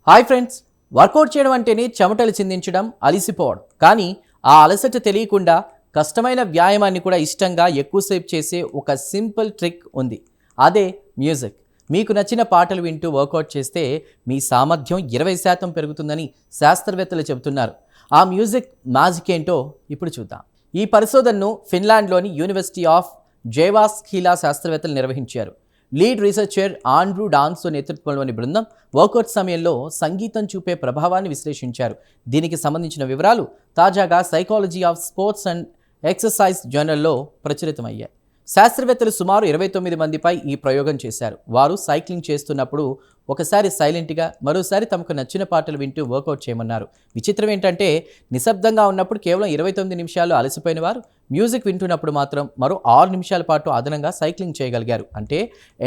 Hi friends, work out చేయడం అంటేనే చెమటలు చిందించడం, అలిసిపోవడం. కానీ ఆ అలసట తెలియకుండా కష్టమైన వ్యాయామాన్ని కూడా ఇష్టంగా ఎక్కువసేపు చేసే ఒక సింపుల్ ట్రిక్ ఉంది. అదే మ్యూజిక్. మీకు నచ్చిన పాటలు వింటూ వర్కౌట్ చేస్తే మీ సామర్థ్యం 20% పెరుగుతుందని శాస్త్రవేత్తలు చెబుతున్నారు. ఆ మ్యూజిక్ మ్యాజిక్ ఏంటో ఇప్పుడు చూద్దాం. ఈ పరిశోధనను ఫిన్లాండ్లోని యూనివర్సిటీ ఆఫ్ జేవాస్కీలా శాస్త్రవేత్తలు నిర్వహించారు. లీడ్ రీసెర్చర్ ఆండ్రూ డాన్సో నేతృత్వంలోని బృందం వర్కౌట్ సమయంలో సంగీతం చూపే ప్రభావాన్ని విశ్లేషించారు. దీనికి సంబంధించిన వివరాలు తాజాగా psychology of sports and exercise జర్నల్లో ప్రచురితమయ్యాయి. శాస్త్రవేత్తలు సుమారు 29 మందిపై ఈ ప్రయోగం చేశారు. వారు సైక్లింగ్ చేస్తున్నప్పుడు ఒకసారి సైలెంట్గా, మరోసారి తమకు నచ్చిన పాటలు వింటూ వర్కౌట్ చేయమన్నారు. విచిత్రం ఏంటంటే, నిశ్శబ్దంగా ఉన్నప్పుడు కేవలం 29 నిమిషాలు అలసిపోయిన వారు మ్యూజిక్ వింటున్నప్పుడు మాత్రం మరో 6 నిమిషాల పాటు అదనంగా సైక్లింగ్ చేయగలిగారు. అంటే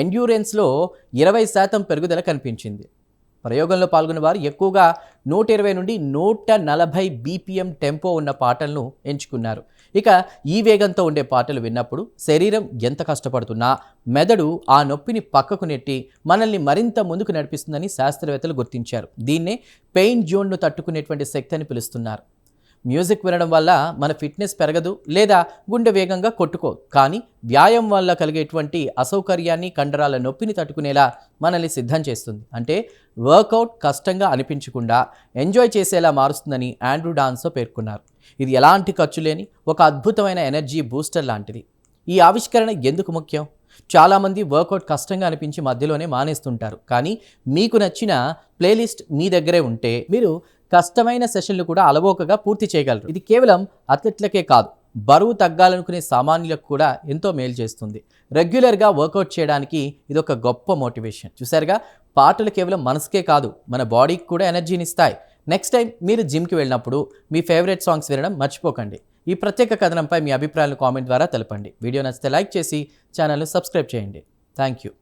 ఎండ్యూరెన్స్లో 20% పెరుగుదల కనిపించింది. ప్రయోగంలో పాల్గొన్న వారు ఎక్కువగా 120 నుండి 140 బీపీఎం టెంపో ఉన్న పాటలను ఎంచుకున్నారు. ఇక ఈ వేగంతో ఉండే పాటలు విన్నప్పుడు శరీరం ఎంత కష్టపడుతున్నా మెదడు ఆ నొప్పిని పక్కకు నెట్టి మనల్ని మరింత ముందుకు నడిపిస్తుందని శాస్త్రవేత్తలు గుర్తించారు. దీన్నే పెయిన్ జోన్ను తట్టుకునేటువంటి శక్తి అని పిలుస్తున్నారు. మ్యూజిక్ వినడం వల్ల మన ఫిట్నెస్ పెరగదు లేదా గుండె వేగంగా కొట్టుకోదు, కానీ వ్యాయామం వల్ల కలిగేటువంటి అసౌకర్యాన్ని, కండరాల నొప్పిని తట్టుకునేలా మనల్ని సిద్ధం చేస్తుంది. అంటే వర్కౌట్ కష్టంగా అనిపించకుండా ఎంజాయ్ చేసేలా మారుస్తుందని ఆండ్రూ డాన్సో పేర్కొన్నారు. ఇది ఎలాంటి ఖర్చు లేని ఒక అద్భుతమైన ఎనర్జీ బూస్టర్ లాంటిది. ఈ ఆవిష్కరణ ఎందుకు ముఖ్యం? చాలామంది వర్కౌట్ కష్టంగా అనిపించి మధ్యలోనే మానేస్తుంటారు. కానీ మీకు నచ్చిన ప్లేలిస్ట్ మీ దగ్గరే ఉంటే మీరు కష్టమైన సెషన్లు కూడా అలవోకగా పూర్తి చేయగలరు. ఇది కేవలం అథ్లెట్లకే కాదు, బరువు తగ్గాలనుకునే సామాన్యులకు కూడా ఎంతో మేలు చేస్తుంది. రెగ్యులర్గా వర్కౌట్ చేయడానికి ఇది ఒక గొప్ప మోటివేషన్. చూసారుగా, పాటలు కేవలం మనసుకే కాదు, మన బాడీకి కూడా ఎనర్జీని ఇస్తాయి. నెక్స్ట్ టైం మీరు జిమ్కి వెళ్ళినప్పుడు మీ ఫేవరెట్ సాంగ్స్ వినడం మర్చిపోకండి. ఈ ప్రత్యేక కథనంపై మీ అభిప్రాయాలను కామెంట్ ద్వారా తెలపండి. వీడియో నచ్చితే లైక్ చేసి ఛానల్ను సబ్స్క్రైబ్ చేయండి. Thank you.